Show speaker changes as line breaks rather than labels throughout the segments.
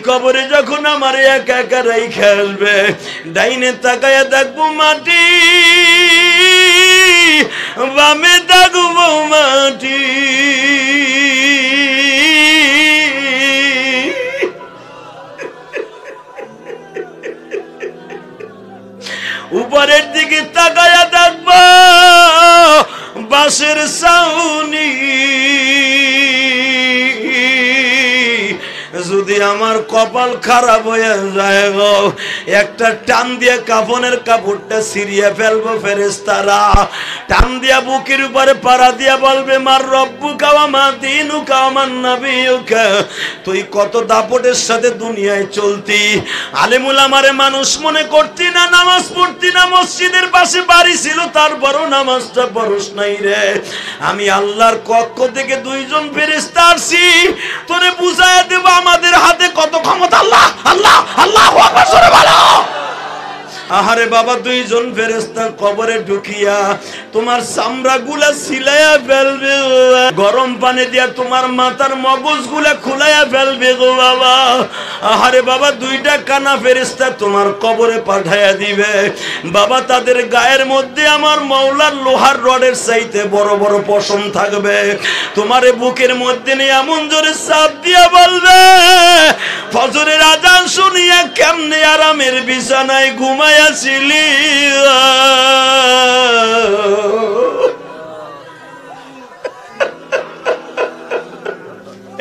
কবরে যখন আমার একা একা রাইখা আসবে, ডাইনে তাকায়া দেখবো মাটি, বামে দেখবো মাটি। উপরের দিকে তাকায়া দেখবো বাঁশের ছাউনি। যদি আমার কপাল খারাপ হয়ে যায় গো, একটা টান দিয়ে কাফনের কাপড়টা ছিঁড়িয়ে ফেলবো ফেরেশতারা। টান দিয়া বুকের উপরে পাড়া দিয়া বলবে মার রব্বুকা ওয়া মা দীনুকা ওয়া মান নাবিয়ুকা। তুই কত দাপটের সাথে দুনিয়ায় চলতি, আলেমুল আমারে মানুষ মনে করতি না, নামাজ পড়তি না, মসজিদের পাশে বাড়ি ছিল তারপরও নামাজটা পড়স নাই রে। আমি আল্লাহর পক্ষ থেকে দুইজন ফেরেশতা আসছি, তোরে বুঝাইয়া দেব আমাদের হাতে কত ক্ষমতা। আল্লাহ আল্লাহ আল্লাহু আকবার জোরে বলো। আহারে বাবা, দুইজন ফেরেশতা কবরে ঢুকিয়া তোমার চামড়া গুলা ছিলাইয়া ফেলবে, গরম পানি দিয়া তোমার মাথার মগজ গুলা খুলাইয়া ফেলবে গো বাবা। আহারে বাবা, দুইটা কানা ফেরেশতা তোমার কবরে পাঠাইয়া দিবে বাবা। তাদের গায়ের মধ্যে আমার মাওলার লোহার রডের চাইতে বড় বড় পশম থাকবে। তোমারে বুকের মধ্যে নিয়ে এমন জোরে চাপ দিয়া বলবে, ফজরের আজান শুনিয়া কেমনে আরামের বিছানায় ঘুমায় ছিলি।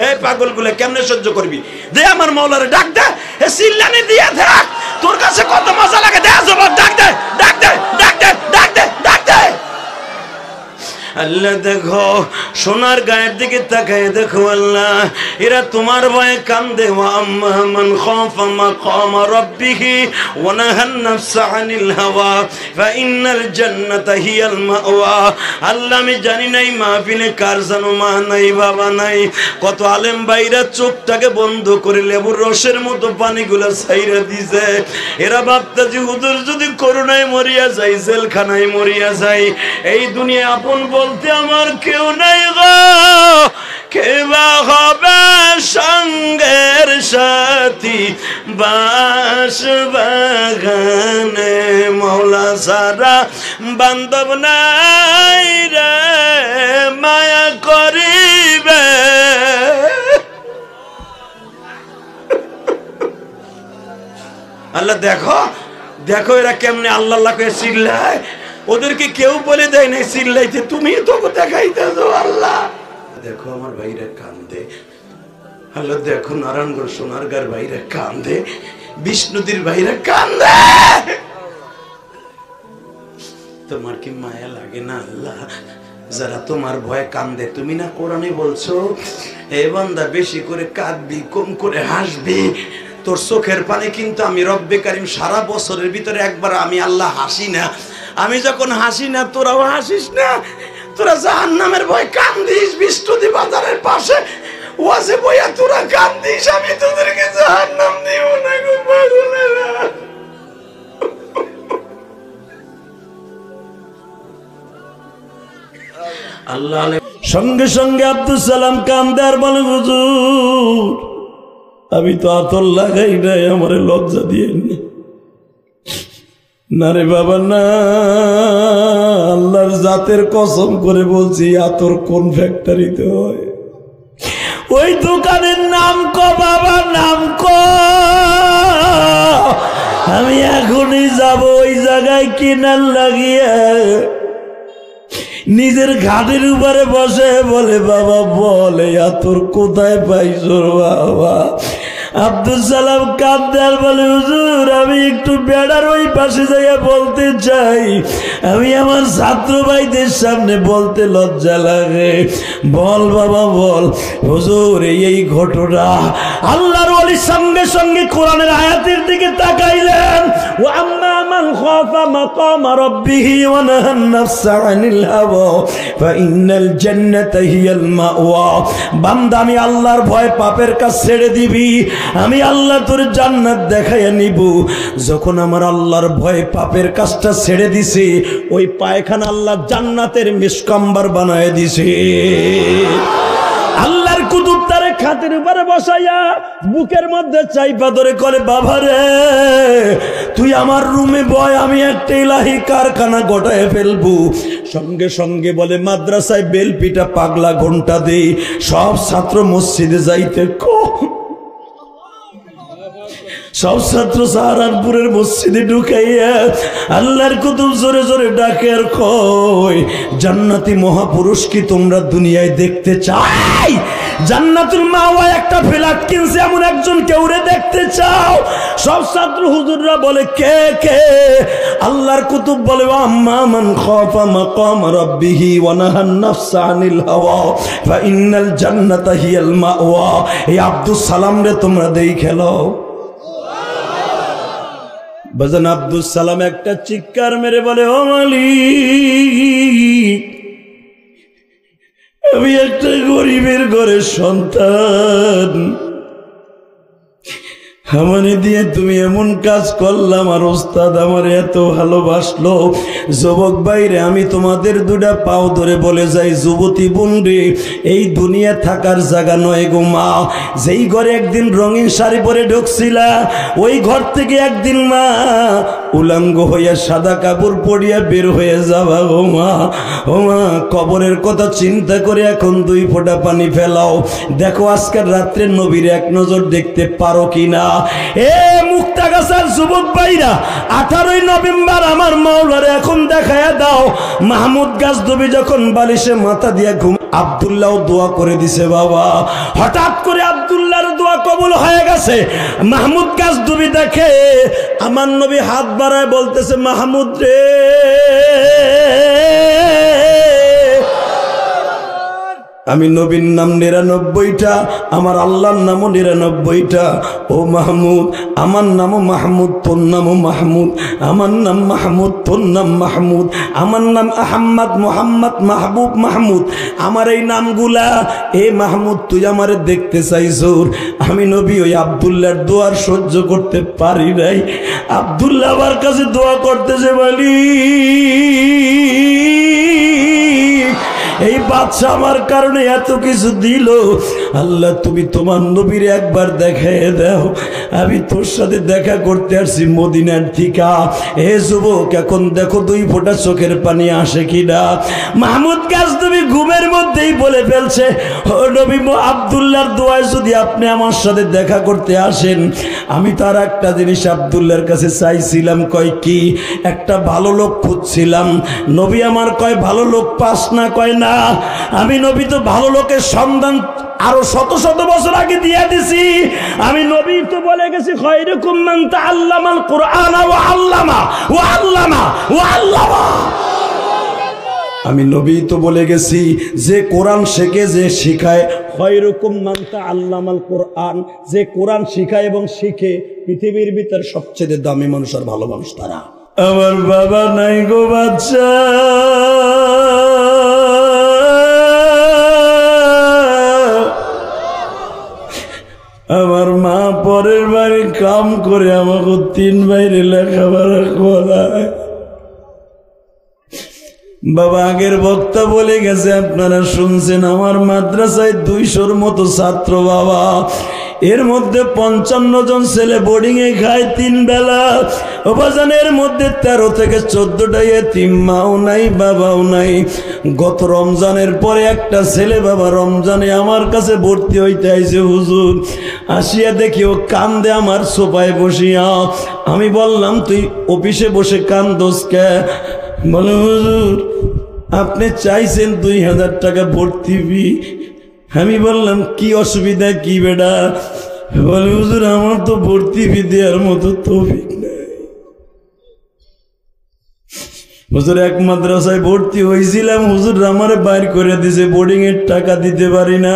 এই পাগল গুলো কেমনে সহ্য করবি? দে আমার মাওলারে ডাক দে, এ সিল্লানি দিয়ে থাক, তোর কাছে কত মজা লাগে। দে জবাব, ডাক দে ডাক দে ডাক দে ডাক দে ডাক দে। আল্লাহ দেখো, সোনার গায়ের দিকে তাকায় দেখো আল্লাহ, এরা তোমার ভয়ে কান্দে। ওয়া আম্মা মান খাফা মাকাম রাব্বিহি ওয়া নাহান নাফসা আনিল হাওয়া ফা ইন্নাল জান্নাতা হিয়াল মাওয়া। আল্লাহ আমি জানি নাই মাহফিলে কার জানো মা নাই বাবা নাই। কত আলেম ভাইরা চোখটাকে বন্ধ করে লেবুর রসের মতো পানিগুলো ছাইরা দিছে। এরা ভাবতাছে হুজুর যদি করোনায় মরিয়া যায়, জেলখানায় মরিয়া যায়, এই দুনিয়া আপন বলতে আমার কেউ নাই গো। কেবা হবে সঙ্গের সাথী বাস বাগানে, মওলা সারা বান্ধব নাই রে মায়া করিবে। আল্লাহ দেখো দেখো এরা কেমনে আল্লাহ আল্লাহ করে চিল্লায়। ওদেরকে কেউ বলে দেয় নাই চিল্লাইতে, তুমি তো দেখাইতেছো আল্লাহ। দেখো আমার ভাইরা কান্দে, আল্লাহ দেখো নারায়ণগড় সোনারগাঁর ভাইরা কান্দে, বিষ্ণুদীর ভাইরা কান্দে। তোমার কি মায়া লাগে না আল্লাহ? যারা তোমার ভয়ে কান্দে, তুমি না কোরআনে বলছো এ বান্দা বেশি করে কাঁদবি, কম করে হাসবি। তোর চোখের পানি কিন্তু আমি রব্বে কারিম সারা বছরের ভিতরে একবার আমি আল্লাহ হাসি না। আমি যখন হাসি না তোরাও হাসিস না। তোরা জাহান্নামের ভয় কান্দিস, বিষ্ণুদী বাজারের পাশে ওয়াজে বইয়া তোরা কান্দিস, আমি তোদেরকে জাহান্নাম দিব না গো পাগলেরা। আল্লাহ সঙ্গে সঙ্গে আব্দুল সালাম কান্দে আর বলে হুজুর আমি তো আতর লাগাই নাই, আমারে লজ্জা দিয়ে না রে বাবা না। আল্লাহর জাতের কসম করে বলছি, আতর কোন ফ্যাক্টরিতে হয় ওই দোকানের নাম ক বাবা, নাম ক। আমি এখনই যাব ওই জায়গায় কিনার লাগিয়ে নিজের ঘাটের উপরে বসে বলে বাবা বলে আতর কোথায় পাইছো বাবা। আব্দুল সালাম কাঁদতে আর বলে হুজুর আমি একটু বেড়ার ওই পাশে যাইয়া বলতে চাই, আমি আমার ছাত্র ভাইদের সামনে বলতে লজ্জা লাগে। বল বাবা বল। হুজুর এই ঘটনা আল্লাহর ওলির সঙ্গে সঙ্গে কোরআনের আয়াতের দিকে তাকাইলেন। ওয়া আম্মা মান খাফা মাকাম রাব্বিহি ওয়া নাহান নাফসা আনিল হাওয়া ফা ইন্নাল জান্নাতা হিয়াল মাওয়া। বান্দা আমি আল্লাহর ভয় পাপের কাজ ছেড়ে দিবি, আমি আল্লাহ তোর জান্নাত দেখাইয়া নিব। যখন আমার আল্লাহর ভয় পাপের কাজটা ছেড়ে দিছে, ওই পায়খানা আল্লাহ জান্নাতের মিসকাম্বার বানায় দিছে। আল্লাহর কুতুব তারে খাটের উপরে বসাইয়া বুকের মধ্যে চাইপা ধরে করে, বাবা রে তুই আমার রুমে বয়, আমি একটা ইলাহি কারখানা গটায় ফেলবো। সঙ্গে সঙ্গে বলে মাদ্রাসায় বেলপিটা পাগলা ঘন্টা দেই, সব ছাত্র মসজিদে যাইতে সব ছাত্র সাহারানপুরের মসজিদে ঢুকাইয়া আল্লাহর কুতুব জোরে জোরে ডাকে আর কয়, জান্নাতি মহাপুরুষ কি তোমরা দুনিয়ায় দেখতে চাই? জান্নাতুল মাওয়া একটা ফ্ল্যাট কিনছে এমন একজন কেউরে দেখতে চাও? সব ছাত্র হুজুররা বলে কে কে? আল্লাহর কুতুব বলে আম্মা মান খাফা মাকাম রাব্বিহি ওয়া নাহান নাফসা আনিল হাওয়া ফা ইন্নাল জান্নাতা হিয়াল মাওয়া। এই আব্দুস সালাম রে তোমরা দেখে লও। বাজান আব্দুস সালাম একটা চিৎকার মেরে বলে, ও মালিক আমি একটা গরিবের ঘরের সন্তান, আমারে দিয়ে তুমি এমন কাজ করলাম, আর ওস্তাদ আমার এত ভালোবাসলো। যুবক ভাইরে আমি তোমাদের দুটা পাও ধরে বলে যাই, যুবতী বোন রে এই দুনিয়া থাকার জায়গা নয় গো মা। যেই ঘরে একদিন রঙিন শাড়ি পরে ঢুকছিলা ওই ঘর থেকে একদিন মা উলঙ্গ হইয়া সাদা কাপড় পরিয়া বের হয়ে যাবা গো মা। ও মা কবরের কথা চিন্তা করে এখন 2 ফোঁটা পানি ফেলাও, দেখো আজকের রাত্রে নবীর এক নজর দেখতে পারো কিনা। এ মুক্তাগাছার যুবক ভাইরা 18 নভেম্বর আমার মাওলারে এখন দেখায়া দাও। মাহমুদ গাছদবি যখন বালিশে মাথা দিয়া ঘুম, আব্দুল্লাহ দোয়া করে দিছে বাবা। হঠাৎ করে আব্দুল্লাহর দোয়া কবুল হয়ে গেছে। মাহমুদ গাছদবি দেখে আমার নবী হাত বাড়ায় বলতেছে, মাহমুদ রে আমি নবীর নাম 99টা, আমার আল্লাহর নামও 99টা। ও মাহমুদ আমার নামও মাহমুদ, তোর নামও মাহমুদ। আমার নাম মাহমুদ, তোর নাম মাহমুদ। আমার নাম আহম্মদ, মোহাম্মদ, মাহবুব, মাহমুদ। আমার এই নামগুলা এ মাহমুদ তুই আমারে দেখতে চাইছো। আমি নবী ওই আব্দুল্লাহর দোয়ার সহ্য করতে পারি নাই। আব্দুল্লাহ আমার কাছে দোয়া করতেছে, বলি এই বাদশা আমার কারণে এত কিছু দিল, আল্লাহ তুমি তোমার নবীর একবার দেখায় দাও, আমি তোর সাথে দেখা করতে আসছি মদিনার থিকা। হে যুবক এখন দেখো 2 ফোঁটা চোখের পানি আসে কিনা। মাহমুদ গাছদবি ঘুমের মধ্যেই বলে ফেলছে, ও নবী আব্দুল্লাহর দোয়ায় যদি আপনি আমার সাথে দেখা করতে আসেন, আমি তার একটা জিনিস আব্দুল্লাহর কাছে চাইছিলাম। কয় কি? একটা ভালো লোক খুঁজছিলাম। নবী আমার কয় ভালো লোক পাস না? কয় না, আমি নবী তো ভালো লোকের সন্ধান আরো শত শত বছর আগে দিয়ে দিছি। আমি নবী তো বলে গেছি, খায়রুকুম মান তাআল্লামাল কুরআন ওয়া আল্লামা ওয়া আল্লামা ওয়া আল্লামা। আমি নবী তো বলে গেছি যে কোরআন শেখে, যে শিখায়। খায়রুকুম মান তাআল্লামাল কুরআন, যে কোরআন শিখায় এবং শিখে, পৃথিবীর ভিতর সবচেয়ে দামি মানুষ আর ভালো মানুষ তারা। আমার বাবা নাই গো বাচ্চা, আমার মা পরের বাড়ি কাম করে আমাকে 3 বাইরে লেখাপড়া করায়। বাবা আগের বক্তা বলে গেছে, আপনারা শুনছেন, আমার মাদ্রাসায় 200-র মতো ছাত্র বাবা। এর মধ্যে 55 জন ছেলে বোর্ডিং এ খায় 3 বেলা। অবাজানের মধ্যে 13 থেকে 14টা এতিম, মাও নাই বাবাও নাই। গত রমজানের পরে একটা ছেলে বাবা রমজানে আমার কাছে ভর্তি হইতে আইছে হুজুর। আসিয়া দেখি ও কান্দে আমার সোফায় বসিয়া। আমি বললাম তুই অফিসে বসে কান্দোস কে? বলে হুজুর আপনি চাইছেন 2000 টাকা ভর্তি ফি। আমি বললাম কি অসুবিধা কি বেটা? বলে হুজুর আমার তো ভর্তি ফি দেওয়ার মতো তৌফিক নাই। হুজুর এক মাদ্রাসায় ভর্তি হয়েছিলাম, হুজুর আমার বাইর করে দিছে, বোর্ডিং এর টাকা দিতে পারি না।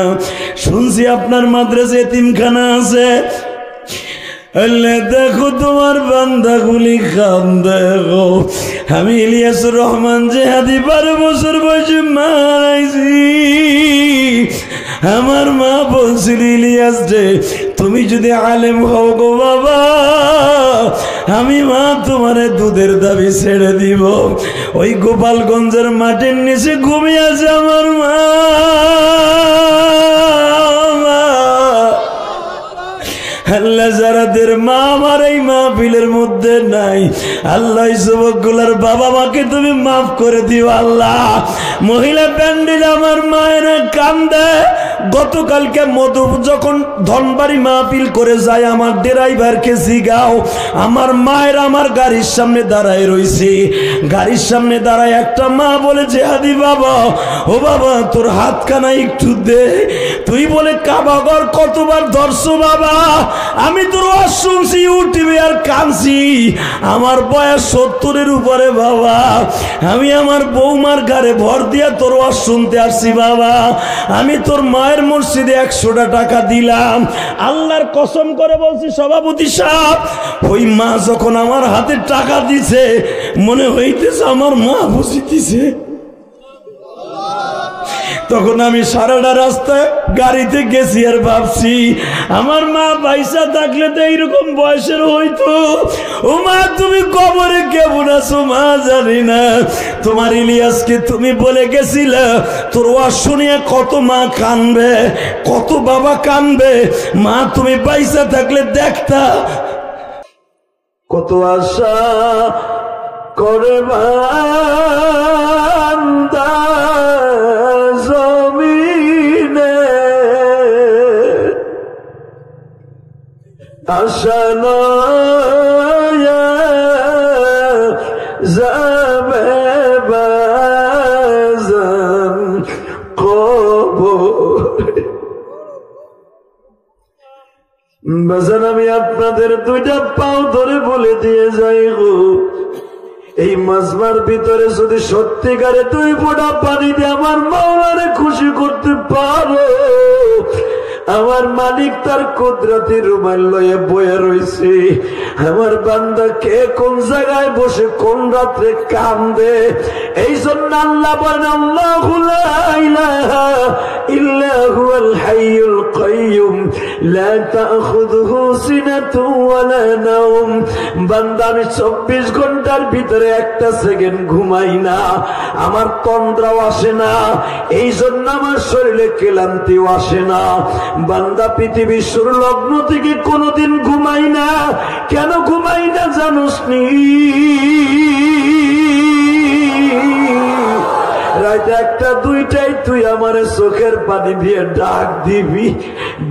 শুনছি আপনার মাদ্রাসায় এতিমখানা আছে। আল্লাহ দেখো তোমার বান্দাগুলি কান্দে গো। আমি ইলিয়াসুর রহমান জেহাদি 12 বছর বয়সে মারাইছি। আমার মা বলছিল, ইলিয়াস রে তুমি যদি আলেম হও গো বাবা, আমি মা তোমারে দুধের দাবি ছেড়ে দিব। ওই গোপালগঞ্জের মাটির নিচে ঘুমিয়ে আছে আমার মা। আল্লাহ যারাদের মা আমার এই মাহফিলের মধ্যে নাই, আল্লাহ যুবকগুলার বাবা মাকে তুমি মাফ করে দিও আল্লাহ। মহিলা প্যান্ডেল আমার মায়েরা কান্দে। গতকালকে মধু যখন ধনবাড়ি মাহফিল করে যায়, আমার ড্রাইভারকে জিগাও, আমার মায়ের আমার গাড়ির সামনে দাঁড়ায় রইছে। গাড়ির সামনে দাঁড়ায় একটা মা বলে যে হাদি বাবা, ও বাবা তোর হাতখানা একটু দে। তুই বলে কাবাগর কতবার ধরছো বাবা, আমি তোর ওয়াজ শুনছি ইউটিউবে আর কাঁদছি। আমার বয়স 70-এর উপরে বাবা, আমি আমার বৌমার ঘরে ভর দিয়া তোর ওয়াজ শুনতে আসছি বাবা। আমি তোর মায়ের মসজিদে 100টা টাকা দিলাম, আল্লাহর কসম করে বলছি সভাপতি সাহেব, ওই মা যখন আমার হাতে টাকা দিছে মনে হইতেছে আমার মা বুঝিতেছে। তখন আমি সারাটা রাস্তায় গাড়িতে গেছি আর ভাবছি আমার মা পয়সা থাকলে তো এইরকম বয়সের হইতো। ও মা তুমি কবরে কেমন আছো মা জানি না। তোমার ইলিয়াসকে তুমি বলে গেছিলে তোর ওয়াজ শুনিয়ে কত মা কানবে, কত বাবা কানবে। মা তুমি পয়সা থাকলে দেখতা কত আশা করে বান্দা জমিনে, আশা নয় যাবে বাজান কবর। বাজান আমি আপনাদের 2টা পাও ধরে বলে দিয়ে যাই গো, এই মাজমার ভিতরে যদি সত্যিকারে 2 ফোঁটা পানি দিয়ে আমার মাওলারে খুশি করতে পারো, আমার মালিক তার কুদরতি রুমাল লয়ে বয়ে রইছে। আমার বান্দা কে কোন জায়গায় বসে কোন রাত্রে কান্দে, এই জন্য আল্লাহ বলেন আল্লাহু লা ইলাহা ইল্লা হুয়াল হাইয়ুল কাইয়ুম লা তাখুযুহু সিনাতুন ওয়ালা নাওম। বান্দা আমি 24 ঘন্টার ভিতরে 1টা সেকেন্ড ঘুমাই না, আমার তন্দ্রাও আসে না, এই জন্য আমার শরীরে ক্লান্তিও আসে না। বান্দা পৃথিবীর শুরু লগ্ন থেকে কোনোদিন ঘুমাই না। কেন ঘুমাই না জানোস নি? রাত 1টা 2টায় তুই আমার চোখের পানি দিয়ে ডাক দিবি,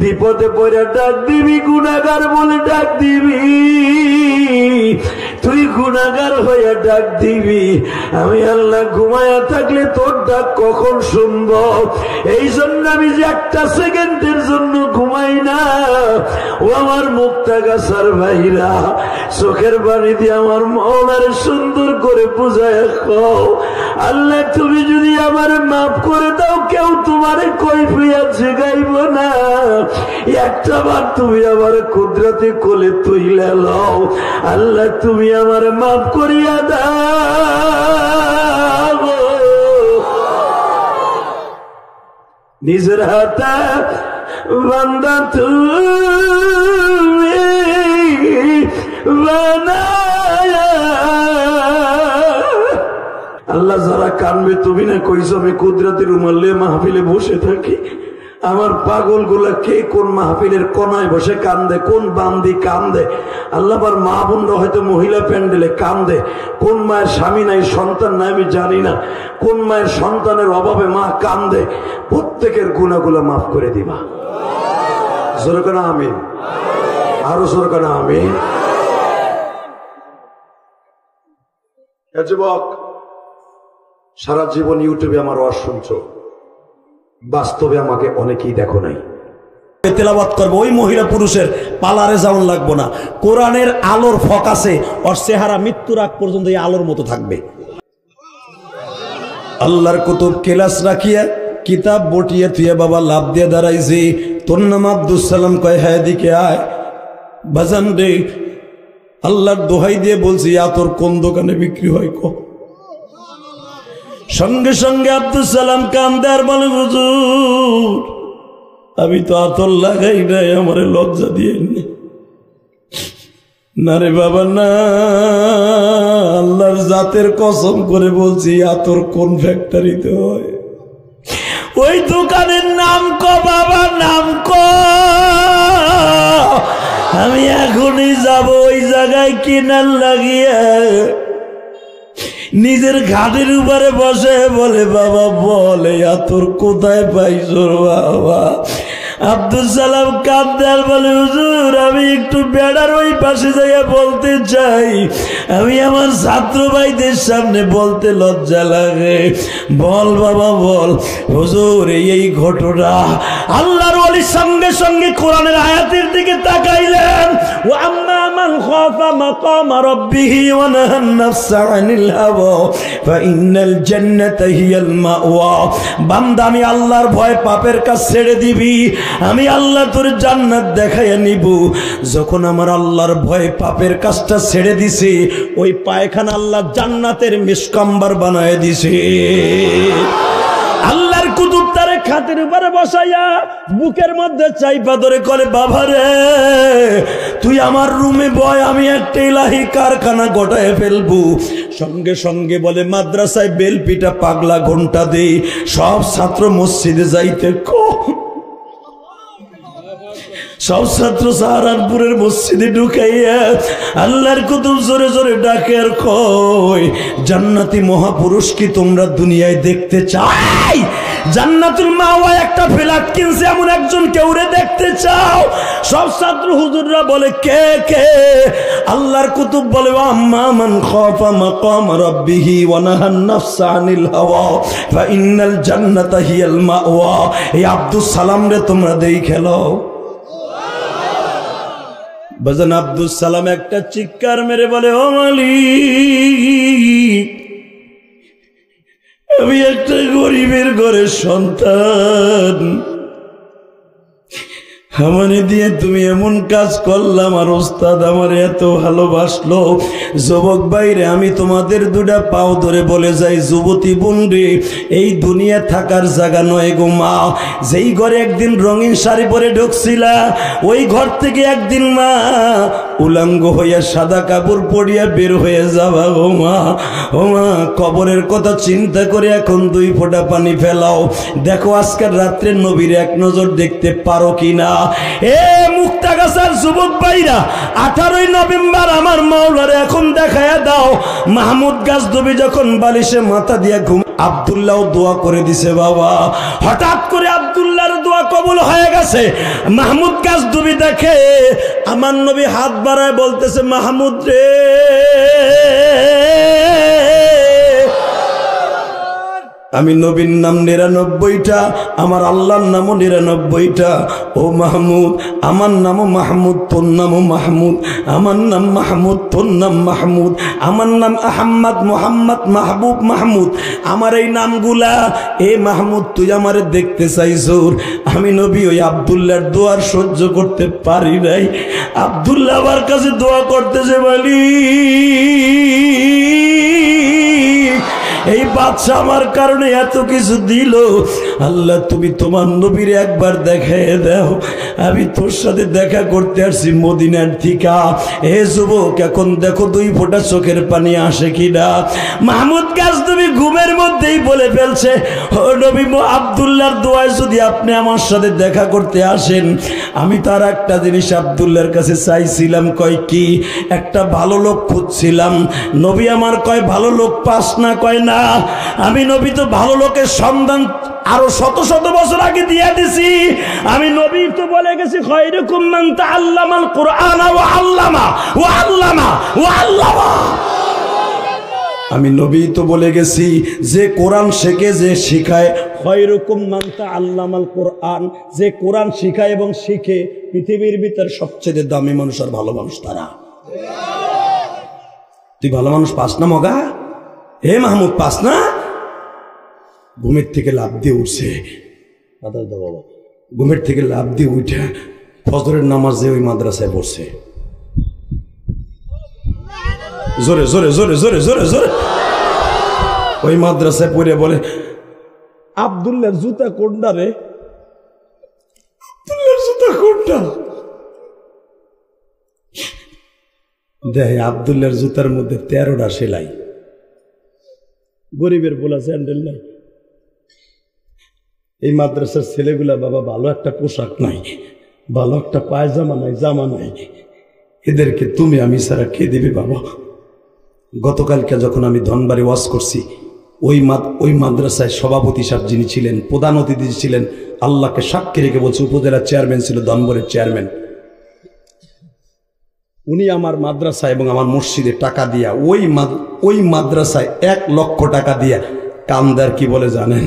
বিপদে পড়ে ডাক দিবি, গুনাহগার বলে ডাক দিবি, তুই গুনাহগার হয়ে ডাক দিবি। আমি আল্লাহ ঘুমায়া থাকলে তোর ডাক কখন শুনব? এই জন্য আমি যে 1টা সেকেন্ডের জন্য ঘুমাই না। ও আমার মুক্তাগাছার ভাইরা, চোখের পানি দিয়ে আমার মাওলারে সুন্দর করে বুঝায় খাও, আল্লাহ তুমি যদি আমার মাফ করে দাও, কেউ তোমারে কৈফিয়ত জিগাইব না। একটা বার তুমি আমার কুদরতি কোলে তুইলা লও, আল্লাহ তুমি আমার মাফ করিয়া দাও। নিজের হাতে বান্দা তুমি বানায়া। আল্লাহ যারা কানবে তুমি না কইছো আমি কুদরতি রুমাল নিয়ে মাহফিলে বসে থাকি। আমার পাগল গুলা কে কোন মাহফিলের কোনায় বসে কান্দে, কোন বান্দি কান্দে। আল্লাহর মা বোনরা হয়তো মহিলা প্যান্ডেলে কান্দে। কোন মায়ের স্বামী নাই, সন্তান নাই, আমি জানি না। কোন মায়ের সন্তানের অভাবে মা কান্দে। প্রত্যেকের গুনাহগুলো মাফ করে দিবা। জোরে করে আমিন, আরো জোরে করে আমিন। যুবক, সারা জীবন ইউটিউবে আমার ওয়াজ শুনছো, বাস্তবে আমাকে অনেকেই দেখো নাই। তেলাওয়াত করবো, ওই মহিলা পুরুষের পালারে যাওয়ান লাগবো না। কোরআনের আলোর ফোকাসে ওর চেহারা মৃত্যুর আগ পর্যন্ত এই আলোর মতো থাকবে। আল্লাহর কুতুব ক্লাস রাখিয়া কিতাব বটিয়ে তুই বাবা লাভ দিয়ে দাঁড়াইছি। তোর নাম আব্দুল সালাম, কয় হ্যাঁ দিকে আয় বাজান রে। আল্লাহর দোহাই দিয়ে বলছি, তোর কোন দোকানে বিক্রি হয় কো। সঙ্গে সঙ্গে আব্দুল সালাম কান্দে আর বলে, হুজুর আমি তো আতর লাগাই নাই, আমারে লজ্জা দিয়ে না রে বাবা না। আল্লাহর জাতের কসম করে বলছি, আতর কোন ফ্যাক্টরিতে হয় ওই দোকানের নাম ক বাবা, নাম ক। আমি এখনই যাব ওই জায়গায় কিনার লাগিয়ে নিজের ঘাটের উপরে বসে বলে বাবা বলে তোর কোথায় পাইছো বাবা? আব্দুল সালাম কাঁদতে আর বলে হুজুর আমি একটু বেড়ার ওই পাশে যাইয়া বলতে চাই, আমি আমার ছাত্র ভাইদের সামনে বলতে লজ্জা লাগে। বল বাবা বল। হুজুর এই ঘটনা আল্লাহর ওলির সঙ্গে সঙ্গে কোরআনের আয়াতের দিকে তাকাইলেন। ওয়া আম্মা মান খাফা মাকামা রাব্বিহি ওয়া নাহান নাফসা আনিল হাওয়া ফা ইন্নাল জান্নাতা হিয়াল মাওয়া। বান্দা আমি আল্লাহর ভয় পাপের কাজ ছেড়ে দিবি, আমি আল্লাহ তোর জান্নাত দেখাইয়া নিব। যখন আমার আল্লাহর ভয় পাপের কাজটা ছেড়ে দিছে ওই পায়খানা আল্লাহ জান্নাতের মিসকাম্বার বানায় দিছে। আল্লাহর কুতুব তারে খাতের উপরে বসাইয়া বুকের মধ্যে চাইপা ধরে করে বাবা রে তুই আমার রুমে বয়, আমি একটা ইলাহি কারখানা গটায় ফেলবো। সঙ্গে সঙ্গে বলে মাদ্রাসায় বেলপিটা পাগলা ঘন্টা দে, সব ছাত্র মসজিদে যাইতে সব ছাত্র সাহারানপুরের মসজিদে ঢুকাইয়া আল্লাহর কুতুব জোরে জোরে ডাকে আর কয় জান্নাতি মহাপুরুষ কি তোমরা দুনিয়ায় দেখতে চাই? জান্নাতুল মাওয়া একটা ফ্ল্যাট কিনছে এমন একজন কেউরে দেখতে চাও? সব ছাত্র হুজুররা বলে কে কে? আল্লাহর কুতুব বলে আম্মা মান খাফা মাকাম রাব্বিহি ওয়া নাহান নাফসা আনিল হাওয়া ফা ইন্নাল জান্নাতা হিয়াল মাওয়া। এই আব্দুল সালাম রে তোমরা দেখে লও। বাজান আব্দুল সালাম একটা চিৎকার মেরে বলে ও মালিক আমি একটা গরিবের ঘরের সন্তান, আমারে দিয়ে তুমি এমন কাজ করলাম আর ওস্তাদ আমার এত ভালোবাসলো। যুবক ভাইরে আমি তোমাদের দুটা পাও ধরে বলে যাই যুবতী বোন রে এই দুনিয়া থাকার জায়গা নয় গো মা। যেই ঘরে একদিন রঙিন শাড়ি পরে ঢুকছিলা ওই ঘর থেকে একদিন মা উলঙ্গ হইয়া সাদা কাপড় পরিয়া বের হয়ে যাবা গো মা। ও মা কবরের কথা চিন্তা করে এখন 2 ফোঁটা পানি ফেলাও, দেখো আজকের রাত্রে নবীর এক নজর দেখতে পারো কিনা। এ মুক্তাগাছার যুবক ভাইরা 18 নভেম্বর আমার মাওলারে এখন দেখায়া দাও। মাহমুদ গাছদবি যখন বালিশে মাথা দিয়া ঘুম আব্দুল্লাহ দোয়া করে দিছে বাবা। হঠাৎ করে আব্দুল্লাহর দোয়া কবুল হয়ে গেছে। মাহমুদ গাছদবি দেখে আমার নবী হাত বাড়ায় বলতেছে মাহমুদ রে আমি নবীর নাম 99টা, আমার আল্লাহর নামও 99টা। ও মাহমুদ আমার নামও মাহমুদ তোর নামও মাহমুদ, আমার নাম মাহমুদ তোর নাম মাহমুদ, আমার নাম আহম্মদ মোহাম্মদ মাহবুব মাহমুদ, আমার এই নামগুলা এ মাহমুদ তুই আমারে দেখতে চাইছুর। আমি নবী ওই আব্দুল্লাহর দোয়ার সহ্য করতে পারি নাই। আব্দুল্লাহ আমার কাছে দোয়া করতেছে বলি এই বাদশা আমার কারণে এত কিছু দিল, আল্লাহ তুমি তোমার নবীর একবার দেখাই দাও, আমি তোর সাথে দেখা করতে আসছি মদিনার থিকা। এ যুবক এখন দেখো 2 ফোঁটা চোখের পানি আসে কিনা। মাহমুদ গাছদবি ঘুমের মধ্যেই বলে ফেলছে ও নবী আব্দুল্লাহর দোয়ায় যদি আপনি আমার সাথে দেখা করতে আসেন আমি তার একটা জিনিস আব্দুল্লাহর কাছে চাইছিলাম। কয় কি? একটা ভালো লোক খুঁজছিলাম। নবী আমার কয় ভালো লোক পাস না? কয় না, আমি নবী তো ভালো লোকের সন্ধান আরো শত শত বছর আগে দিয়ে দিছি। আমি নবী তো বলে গেছি খায়রুকুম মান তাআল্লামাল কুরআন ওয়া আল্লামা ওয়া আল্লামা ওয়া আল্লামা। আমি নবী তো বলে গেছি যে কোরআন শেখে যে শিখায়, খায়রুকুম মান তাআল্লামাল কুরআন, যে কোরআন শিখায় এবং শিখে পৃথিবীর ভিতর সবচেয়ে দামি মানুষ আর ভালো মানুষ তারা। তুই ভালো মানুষ পাস না মগা? হে মাহমুদ পাস না? ঘুমের থেকে লাফ দিয়ে উঠছে বাবা, ঘুমের থেকে লাফ দিয়ে উঠে ফজরের নামাজে ওই মাদ্রাসায় পড়ছে। জোরে জোরে জোরে জোরে জোরে জোরে ওই মাদ্রাসায় পড়ে বলে আব্দুল্লাহর জুতা কোনটা রে? আব্দুল্লাহর জুতা কোনটা? দেখ আব্দুল্লাহর জুতার মধ্যে 13টা সেলাই। গরিবের বলা স্যান্ডেল নাই। এই মাদ্রাসার ছেলেগুলা বাবা ভালো একটা পোশাক নাই, ভালো একটা পায়জামা নাই, জামা নাই, এদেরকে তুমি আমি ছাড়া কে দেবে বাবা? গতকালকে যখন আমি ধনবাড়ি ওয়াজ করছি, ওই মাদ্রাসায় সভাপতি সাহেব যিনি ছিলেন, প্রধান অতিথি ছিলেন, আল্লাহকে সাক্ষী রেখে বলছে উপজেলার চেয়ারম্যান ছিল, ধনবাড়ির চেয়ারম্যান, উনি আমার মাদ্রাসা এবং আমার মসজিদে টাকা দিয়া ওই মাদ্রাসায় 1 লক্ষ টাকা দিয়া কামদার কি বলে জানেন?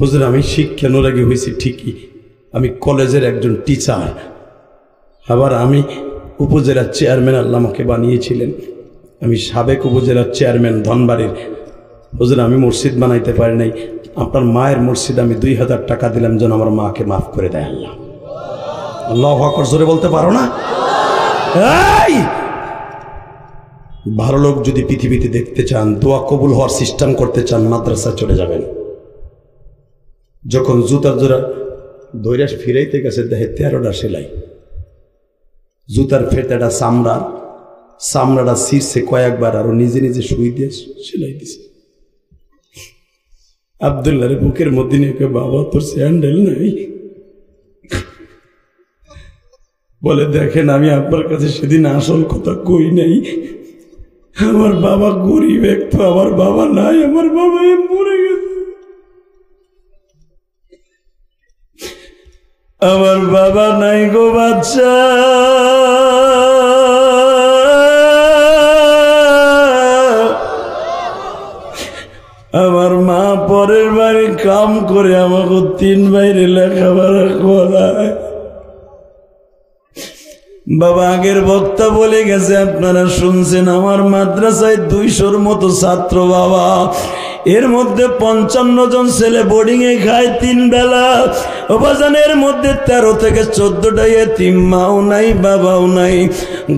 হুজুর আমি শিক্ষানুরাগী হয়েছি ঠিকই, আমি কলেজের একজন টিচার, আবার আমি উপজেলার চেয়ারম্যান আল্লাহ আমাকে বানিয়েছিলেন, আমি সাবেক উপজেলার চেয়ারম্যান ধনবাড়ির। হুজুর আমি মসজিদ বানাইতে পারি নাই, আপনার মায়ের মসজিদ আমি 2000 টাকা দিলাম যেন আমার মাকে মাফ করে দেয় আল্লাহ। আল্লাহু আকবার জোরে বলতে পারো না? এই ভালো লোক যদি পৃথিবীতে দেখতে চান, দোয়া কবুল হওয়ার সিস্টেম করতে চান, মাদ্রাসা চলে যাবেন। যখন জুতার জোড়া ধৈর্য ফিরাইতে গেছে দেখে 13টা সেলাই, জুতার ফেতাটা চামড়াটা ছিঁড়ছে কয়েকবার, আরো নিজে নিজে সুই দিয়ে সেলাই দিছে। আব্দুল্লাহর বুকের মধ্যে নিয়ে বাবা তোর স্যান্ডেল নাই, বলে দেখেন আমি আপনার কাছে সেদিন আসল কথা কই নাই, আমার বাবা গরিব একটু, আমার বাবা নাই, আমার বাবা মরে গেছে, আমার বাবা নাই গো বাচ্চা, আমার মা পরের বাড়ি কাম করে আমাকে 3 বাইরে লেখাপড়া করায়। বাবা আগের বক্তা বলে গেছে, আপনারা শুনছেন, আমার মাদ্রাসায় 200-র মতো ছাত্র বাবা, এর মধ্যে 55 জন ছেলে বোর্ডিং এ খায় 3 বেলা, অবাজানের মধ্যে 13 থেকে 14টা এতিম, মাও নাই বাবাও নাই।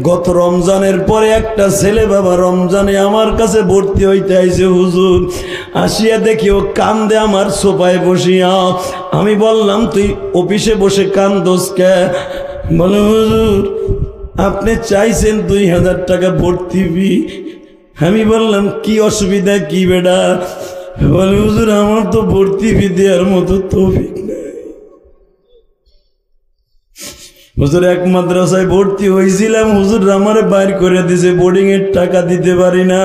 গত রমজানের পরে একটা ছেলে বাবা রমজানে আমার কাছে ভর্তি হইতে আইছে, হুজুর আসিয়া দেখি ও কান্দে আমার সোফায় বসিয়া। আমি বললাম তুই অফিসে বসে কান্দোস কে? বলে হুজুর আপনি চাইছেন 2000 টাকা ভর্তি ফি। আমি বললাম কি অসুবিধা কি বেটা? বলে হুজুর আমার তো ভর্তি ফি দেওয়ার মতো তৌফিক নাই। হুজুর এক মাদ্রাসায় ভর্তি হয়েছিলাম, হুজুর আমারে বাইর করে দিছে, বোর্ডিং এর টাকা দিতে পারি না।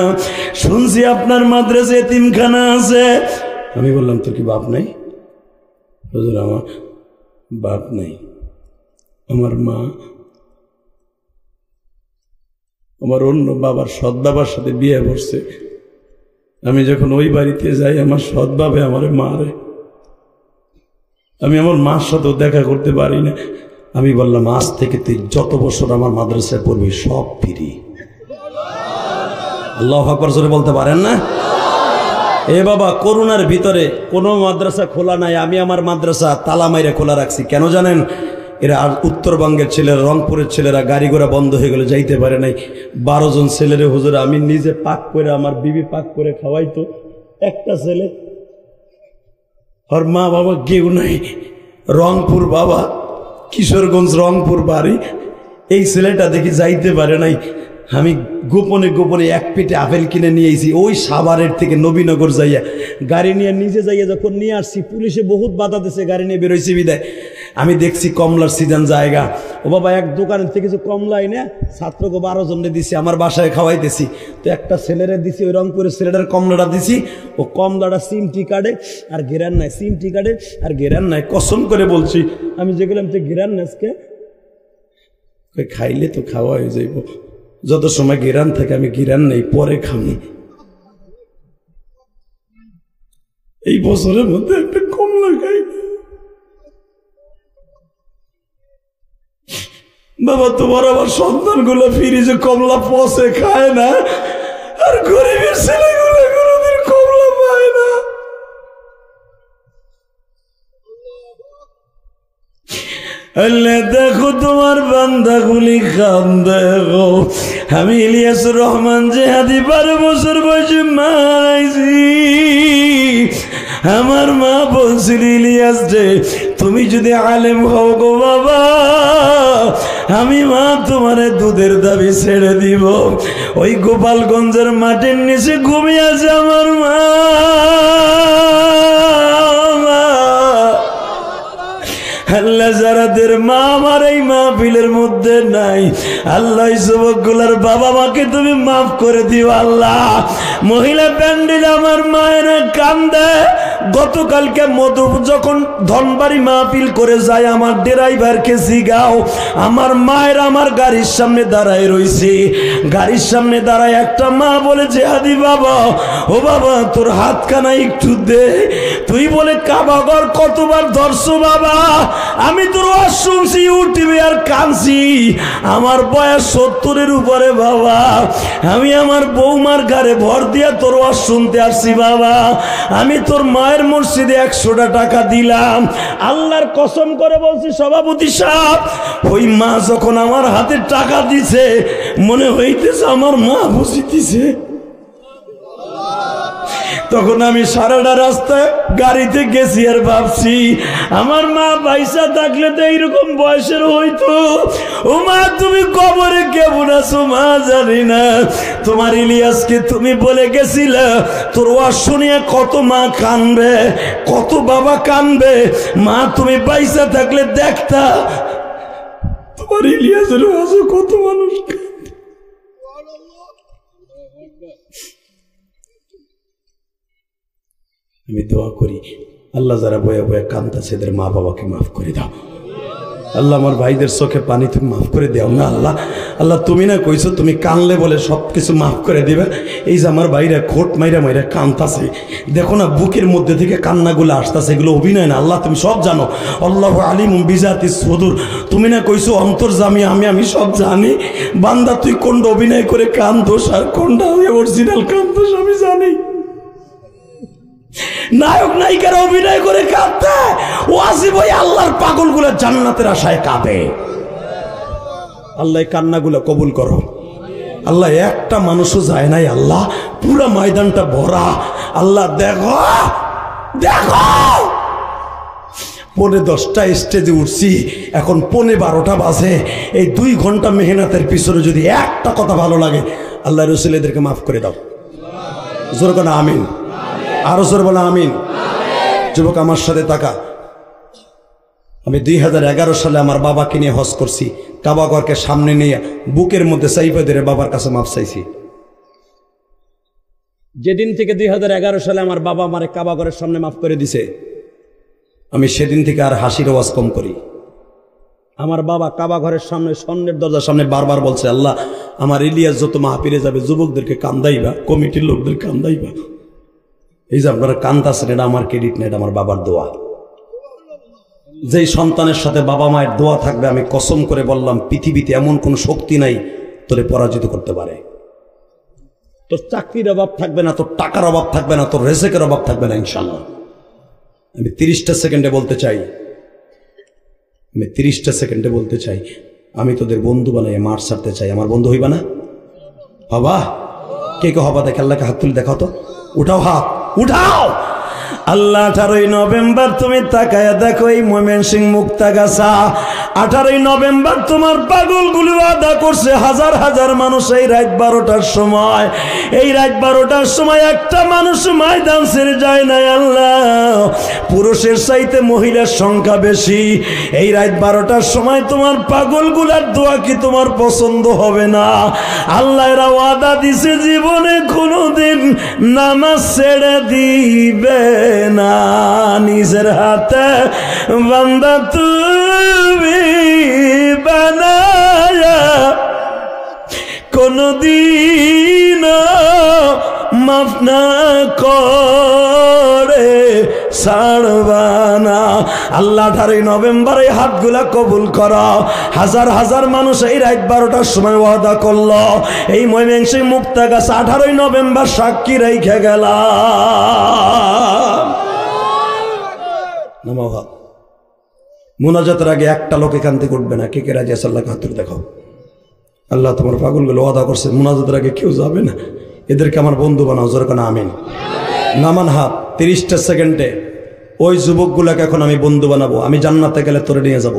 শুনছি আপনার মাদ্রাসায় এতিমখানা আছে। আমি বললাম তোর কি বাপ নাই? হুজুর আমার বাপ নাই, আমার মা আমার অন্য বাবার সৎ বাবার সাথে বিয়ে করছে। আমি যখন ওই বাড়িতে যাই আমার সৎ বাবা আমারে মারে, আমি আমার মার সাথেও দেখা করতে পারি না। আমি বললাম আজ থেকে তুই যত বছর আমার মাদ্রাসায় পড়বি সব ফ্রি। আল্লাহু আকবার জোরে বলতে পারেন না? এ বাবা করোনার ভিতরে কোনো মাদ্রাসা খোলা নাই, আমি আমার মাদ্রাসা তালা মাইরে খোলা রাখছি। কেন জানেন? এরা আর উত্তরবঙ্গের ছেলেরা, রংপুরের ছেলেরা গাড়ি ঘোড়া বন্ধ হয়ে গেলে যাইতে পারে নাই। 12 জন ছেলেরে হুজুর আমি নিজে পাক করে, আমার বিবি পাক করে খাওয়াইতো। একটা ছেলে, আর মা বাবা কেউ নাই, রংপুর বাবা, কিশোরগঞ্জ রংপুর বাড়ি। এই ছেলেটা দেখি যাইতে পারে নাই। আমি গোপনে গোপনে 1 পেটে আপেল কিনে নিয়ে এসেছি, ওই সাভারের থেকে নবীনগর যাইয়া গাড়ি নিয়ে নিজে যাইয়া যখন নিয়ে আসছি, পুলিশে বহুত বাধা দিয়েছে, গাড়ি নিয়ে বেরোইছি বিদায়। আমি দেখছি কমলার সিজন জায়গা, ও বাবা এক দোকানের থেকে কিছু কমলা এনে ছাত্রকে 12 জনে দিছি, আমার বাসায় খাওয়াইতেছি। তো একটা ছেলেরে দিছি, ওই রংপুরের ছেলেটার কমলাটা দিছি, ও কমলাটা সিমটি কাটে আর ঘেরান নাই, সিমটি কাটে আর ঘেরান নাই। কসম করে বলছি, আমি যেগুলাম তো ঘেরান নাচকে খাইলে তো খাওয়া হয়ে যাইব, যত সময় গিরান থাকে আমি গিরান নেই, পরে খাবো। এই বছরের মধ্যে একটা কমলা খাই না। বাবা তোমার আবার সন্তান গুলো ফিরিজে কমলা পচে খায় না, আর গরিবের ছেলেগুলো কোনোদিন কমলা পায় না। আল্লাহ দেখো তোমার বান্দাগুলি কান্দে গো। আমি ইলিয়াসুর রহমান জেহাদি 12 বছর বয়সে মারাইছি। আমার মা বলছিল ইলিয়াস যে তুমি যদি আলেম হও গো বাবা, আমি মা তোমারে দুধের দাবি ছেড়ে দিব। ওই গোপালগঞ্জের মাটির নিচে ঘুমিয়ে আছে আমার মা। আল্লাহ যারাদের মা আমার এই মাহফিলের মধ্যে নাই, আল্লাহ যুবকগুলার বাবা মাকে তুমি মাফ করে দিও আল্লাহ। মহিলা প্যান্ডেল আমার মায়ের কান্দে। গতকালকে মধু যখন ধনবাড়ি মাহফিল করে যায়, আমার ড্রাইভারকে জিগাও, আমার মায়ের আমার গাড়ির সামনে দাঁড়ায় রইছে। গাড়ির সামনে দাঁড়ায় একটা মা বলে যে হাদি বাবা, ও বাবা তোর হাতখানা একটু দে। তুই বলে কাবাগর কতবার ধরছো বাবা, আমি তোর ওয়াজ শুনছি ইউটিউবে আর কাঁদছি। আমার বয়স 70-এর উপরে বাবা, আমি আমার বৌমার ঘরে ভর দিয়া তোর ওয়াজ শুনতে আসছি বাবা। আমি তোর মায়ের মসজিদে 100টা টাকা দিলাম, আল্লাহর কসম করে বলছি সভাপতি সাহেব, ওই মা যখন আমার হাতে টাকা দিছে মনে হইতেছে আমার মা বুঝিতেছে। তখন আমি সারাটা রাস্তায় গাড়িতে গেছি আর ভাবছি আমার মা পয়সা থাকলে তো এইরকম বয়সের হইতো। ও মা তুমি কবরে কেমন আছো মা জানি না। তোমার ইলিয়াসকে তুমি বলে গেছিলে তোর ওয়াজ শুনিয়া কত মা কানবে, কত বাবা কানবে। মা তুমি পয়সা থাকলে দেখতা তোমার ইলিয়াসের ওয়াজে কত মানুষ কানবে। আমি দোয়া করি আল্লাহ যারা বয়ে বয়ে কান্দাছে এদের মা বাবাকে মাফ করে দাও আল্লাহ। আমার ভাইদের চোখে পানি তুমি মাফ করে দাও না আল্লাহ। আল্লাহ তুমি না কইছো তুমি কানলে বলে সব কিছু মাফ করে দিবে। এই যে আমার ভাইরা খোট মাইরা মাইরা কান্দাছে, দেখো না বুকের মধ্যে থেকে কান্নাগুলো আসতেছে, এগুলো অভিনয় না আল্লাহ তুমি সব জানো। আল্লাহু আলিমুম বিজাতিস সুদূর, তুমি না কইছো অন্তর্জামী আমি সব জানি। বান্দা তুই কোনটা অভিনয় করে কান্দোস আর কোনটা অরিজিনাল কান্দোস আমি জানি। নায়ক নায়িকার অভিনয় করে কাঁদতে ওয়াজিব ওই আল্লাহর পাগলগুলো জান্নাতের আশায় কাঁদে। আল্লাহ কান্নাগুলো কবুল করো আল্লাহ। একটা মানুষও যায় নাই আল্লাহ, পুরো ময়দানটা ভরা আল্লাহ। দেখো দেখো 10:45 স্টেজে উঠছি, এখন 12:15 বাজে। এই 2 ঘন্টা মেহনতের পিছনে যদি একটা কথা ভালো লাগে, আল্লাহ রসুল এদেরকে মাফ করে দাও। জোর করে আমিন, আরো জোর বলে আমিন। যুবক আমার সাথে তাকা। আমি 2011 সালে আমার বাবাকে নিয়ে হজ করছি, কাবাঘরকে সামনে নিয়ে বুকের মধ্যে চাইপা ধরে বাবার কাছে মাফ চাইছি। যেদিন থেকে 2011 সালে আমার বাবা আমারে কাবাঘরের সামনে মাফ করে দিছে, আমি সেদিন থেকে আর হাসির আওয়াজ কম করি। আমার বাবা কাবাঘরের সামনে স্বর্ণের দরজার সামনে বারবার বলছে, আল্লাহ আমার ইলিয়াস যত মাহফিলে যাবে যুবকদেরকে কান্দাইবা, কমিটির লোকদের কান্দাইবা। এই যে আপনারা কান্দাছেন, এটা আমার ক্রেডিট না, এটা আমার বাবার দোয়া। যেই সন্তানের সাথে বাবা মায়ের দোয়া থাকবে, আমি কসম করে বললাম পৃথিবীতে এমন কোন শক্তি নাই তোরে পরাজিত করতে পারে। তোর চাকরির অভাব থাকবে না, তোর টাকার অভাব থাকবে না, তোর রেজেকের অভাব থাকবে না ইনশাল্লাহ। আমি 30টা সেকেন্ডে বলতে চাই, আমি তোদের বন্ধু বানাই মাঠ ছাড়তে চাই। আমার বন্ধু হইবা না? হবা? কে কে হবা? দেখে আল্লাহকে হাত তুলে দেখাও তো, উঠাও হাত, উঠাও। আল্লাহ 18 নভেম্বর তুমি তাকায়া দেখো এই ময়মনসিংহ মুক্তাগাছা, 18 নভেম্বর তোমার পাগলগুলো আদা করছে হাজার হাজার মানুষ। এই রাত 12টার সময়, এই রাত 12টার সময় একটা মানুষ ময়দান ছেড়ে যায় না আল্লাহ। পুরুষের চাইতে মহিলার সংখ্যা বেশি। এই রাত 12টার সময় তোমার পাগলগুলার দোয়া কি তোমার পছন্দ হবে না? আল্লাহ এরা ওয়াদা দিছে জীবনে কোনোদিন নামাজ ছেড়ে দিবে না। নিজের হাতে বান্দা তুমি বানায়া কোনদিন মাফ না করে ছাড়বানা। আল্লাহ 18 নভেম্বর এই হাতগুলা কবুল করো। হাজার হাজার মানুষ এই রাত 12টার সময় ওয়াদা করলো। এই ময়মনসিংহ মুক্তাগাছা 18 নভেম্বর সাক্ষী রেখে গেলাম। মুনাজাতের আগে একটা লোক এখান থেকে উঠবে না। কে কে রাজি আছে? আল্লাহকে হাত তুলে দেখাও। আল্লাহ তোমার পাগলগুলো ওয়াদা করছে মুনাজাতের আগে কেউ যাবে না, এদেরকে আমার বন্ধু বানাও। জোরে কেন আমিন। নামান হাত। 30টা সেকেন্ডে ওই যুবকগুলাকে এখন আমি বন্ধু বানাবো। আমি জান্নাতে গেলে তোরে নিয়ে যাব,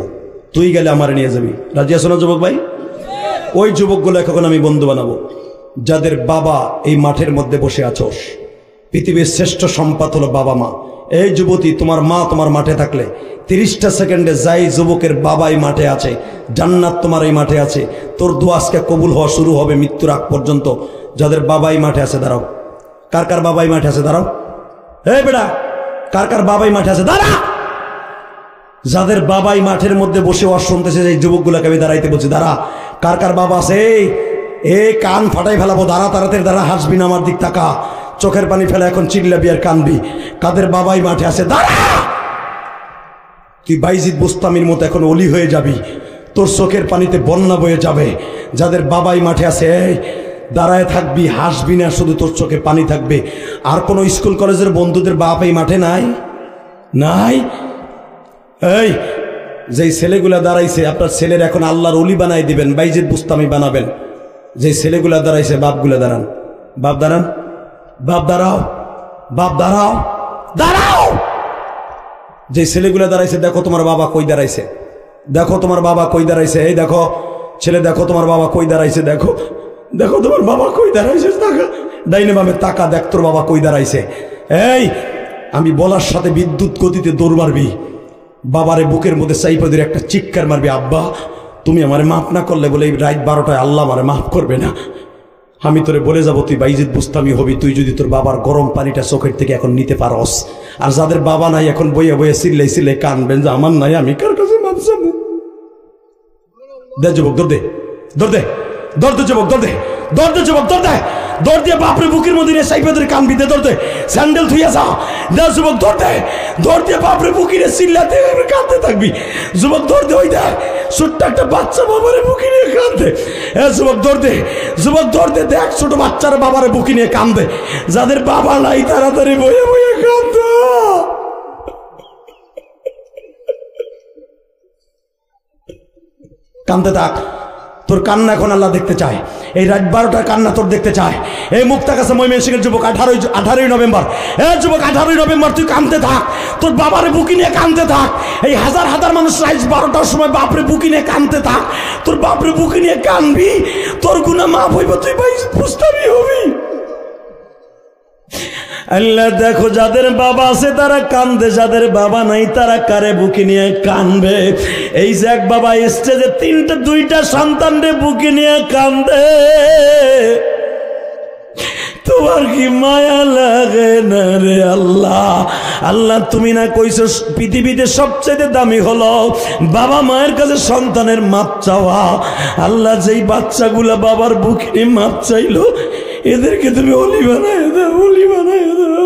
তুই গেলে আমারে নিয়ে যাবি। রাজি আছো না যুবক ভাই? ওই যুবকগুলাকে এখন আমি বন্ধু বানাবো যাদের বাবা এই মাঠের মধ্যে বসে আছোস। পৃথিবীর শ্রেষ্ঠ সম্পদ হলো বাবা মা। এই যুবতী, তোমার মা তোমার মাঠে থাকলে 30টা সেকেন্ডে যাই যুবকের বাবাই মাঠে আছে, জান্নাত তোমার এই মাঠে আছে। তোর দোয়া আজকে কবুল হওয়া শুরু হবে মৃত্যুর আগ পর্যন্ত। যাদের বাবাই মাঠে আছে দাঁড়াও। কার কার বাবাই মাঠে আছে দাঁড়াও। এই বেটা, কার কার বাবাই মাঠে আছে দাঁড়া। যাদের বাবাই মাঠের মধ্যে বসে ওয়াজ শুনতেছে, এই যুবকগুলোকে আমি দাঁড়াইতে বলছি দাঁড়া। কার কার বাবা আছে? এই কান ফাটাই ফেলাবো, দাঁড়া, তাড়াতাড়ি দাঁড়া, হাসবি না, আমার দিক তাকা, চোখের পানি ফেলে এখন চিল্লাবি আর কানবি। কাদের বাবাই মাঠে আছে দাঁড়া। তুই বাইজিদ বুস্তামির মতো এখন অলি হয়ে যাবি, তোর চোখের পানিতে বন্যা বয়ে যাবে। যাদের বাবাই মাঠে আছে দাঁড়ায় থাকবি, হাসবি না, শুধু তোর চোখে পানি থাকবে। আর কোনো স্কুল কলেজের বন্ধুদের বাপ এই মাঠে নাই? নাই? এই যেই ছেলেগুলা দাঁড়াইছে, আপনার ছেলের এখন আল্লাহর অলি বানাই দিবেন, বাইজিদ বুস্তামি বানাবেন। যে ছেলেগুলা দাঁড়াইছে, বাপগুলা দাঁড়ান, বাপ দাঁড়ান, বাপ দাঁড়াও, বাপ দাঁড়াও, দাঁড়াও। যে ছেলেগুলা দাঁড়াইছে, দেখো তোমার বাবা কই দাঁড়াইছে, দেখো তোমার বাবা কই দাঁড়াইছে। এই দেখো ছেলে, দেখো তোমার বাবা কই দাঁড়াইছে, দেখো, দেখো তোমার বাবা কই দাঁড়াইছে, টাকা ডাইনে বামে টাকা, দেখ তোর বাবা কই দাঁড়াইছে। এই আমি বলার সাথে বিদ্যুৎ গতিতে দৌড় মারবি, বাবারে বুকের মধ্যে চাইপা ধরে একটা চিৎকার মারবি, আব্বা তুমি আমারে মাফ না করলে বলে এই রাত 12টায় আল্লাহ আমারে মাফ করবে না। আমি তোরে বলে যাবো তুই বাইজিদ বুস্তামি হবি, তুই যদি তোর বাবার গরম পানিটা চোখের থেকে এখন নিতে পারস। আর যাদের বাবা নাই এখন বইয়ে বইয়ে চিল্লাই চিল্লাই কানবেন যে আমার নাই, আমি কার কাছে মাফ চাবো। দে যুবক, দৌড় দে, দৌড় দে, দৌড় দে যুবক, দৌড় দে, দৌড় দে যুবক, দৌড় দে, দৌড় দিয়ে বাপরে বুকের মধ্যে নিয়ে সাইপে ধরে কানবি, দে দৌড় দে, স্যান্ডেল ধুইয়া যা, দে যুবক দৌড় দে, দৌড় দিয়ে বাপরে বুকিরে চিল্লাতে কাঁদতে থাকবি। যুবক দৌড় দে, ওই দেখ ছোট্ট একটা বাচ্চা বাবারে বুকি নিয়ে কাঁদে। হ্যাঁ যুবক দৌড় দে, যুবক দৌড় দে, দেখ ছোট বাচ্চার বাবারে বুকি নিয়ে কাঁদে। যাদের বাবা নাই তাড়াতাড়ি বইয়ে বইয়ে কাঁদে। কাঁদতে থাক, তোর কান্না এখন আল্লাহ দেখতে চায়। এই রাত 12টার কান্না তোর দেখতে চায়। এই মুক্তাগাছা ময়মনসিংহের যুবক 18ই নভেম্বর, যুবক 18ই নভেম্বর তুই কাঁদতে থাক, তোর বাবারে বুকি নিয়ে কাঁদতে থাক। এই হাজার হাজার মানুষ রাত 12টার সময় বাপরে বুকি নিয়ে কাঁদতে থাক, তোর বাপরে বুকি নিয়ে কাঁদবি, তোর গুনাহ মাফ হইব, তুই ভাই বুঝতাবি হবি। আল্লাহ দেখো যাদের বাবা আছে তারা কান্দে, যাদের বাবা নাই তারা কারে বুকে নিয়ে কানবে। এই যে এক বাবা স্টেজে 2টা সন্তানরে বুকে নিয়ে কান্দে, তোমার কি মায়া লাগে না রে আল্লাহ? আল্লাহ তুমি না কইছো পৃথিবীতে সবচেয়ে দামি হলো বাবা মায়ের কাছে সন্তানের মাপ চাওয়া। আল্লাহ যেই বাচ্চাগুলা বাবার বুকে নিয়ে মাপ চাইলো, এদেরকে তুমি অলি বানায় দাও, অলি বানায় দাও।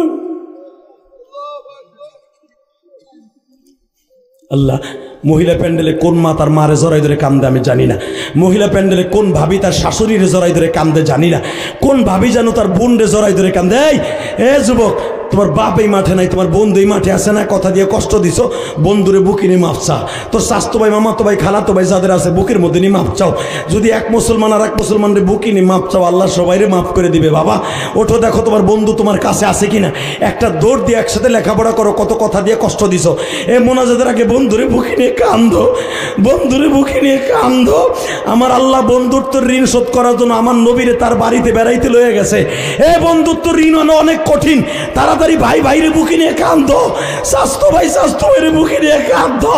আল্লাহ মহিলা প্যান্ডেলে কোন মা তার মারে জড়াই ধরে কান্দে আমি জানি না, মহিলা প্যান্ডেলে কোন ভাবি তার শাশুড়িরে জড়াই ধরে কান্দে জানি না, কোন ভাবি যেন তার বোন রে জড়াই ধরে কান্দে। এই যুবক, তোমার বাপ এই মাঠে নাই, তোমার বন্ধু এই মাঠে আছে না, কথা দিয়ে কষ্ট দিছো, বন্ধুরে বুকে নিয়ে মাপ চা। তোর স্বাস্থ্য ভাই, মামাতো ভাই, খালাতো ভাই যাদের আছে বুকের মধ্যে নিয়ে মাপ চাও। যদি এক মুসলমান আর এক মুসলমানরে বুকে নিয়ে মাপ চাও, আল্লাহ সবাইরে মাফ করে দিবে। বাবা ওঠো, দেখো তোমার বন্ধু তোমার কাছে আছে কিনা, একটা দৌড় দিয়ে একসাথে লেখাপড়া করো, কত কথা দিয়ে কষ্ট দিছো। এ মোনাজাতের আগে বন্ধুরে বুকে নিয়ে কান্দো, বন্ধুরে বুকে নিয়ে কান্দো। আমার আল্লাহ বন্ধুত্ব ঋণ শোধ করার জন্য আমার নবীরে তার বাড়িতে বেড়াইতে লয়ে গেছে। এ বন্ধুত্ব ঋণ অনেক কঠিন, তাড়াতাড়ি ভাই ভাইরে বুকে নিয়ে কান্দো, স্বাস্থ্য ভাই স্বাস্থ্য ভাইরে বুকে নিয়ে কান্দো,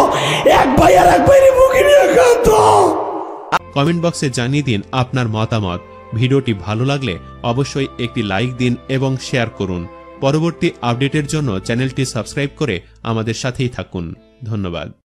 এক ভাই আর এক ভাইরে বুকে নিয়ে কান্দো।
কমেন্ট বক্সে জানিয়ে দিন আপনার মতামত। ভিডিওটি ভালো লাগলে অবশ্যই একটি লাইক দিন এবং শেয়ার করুন। পরবর্তী আপডেটের জন্য চ্যানেলটি সাবস্ক্রাইব করে আমাদের সাথেই থাকুন। ধন্যবাদ।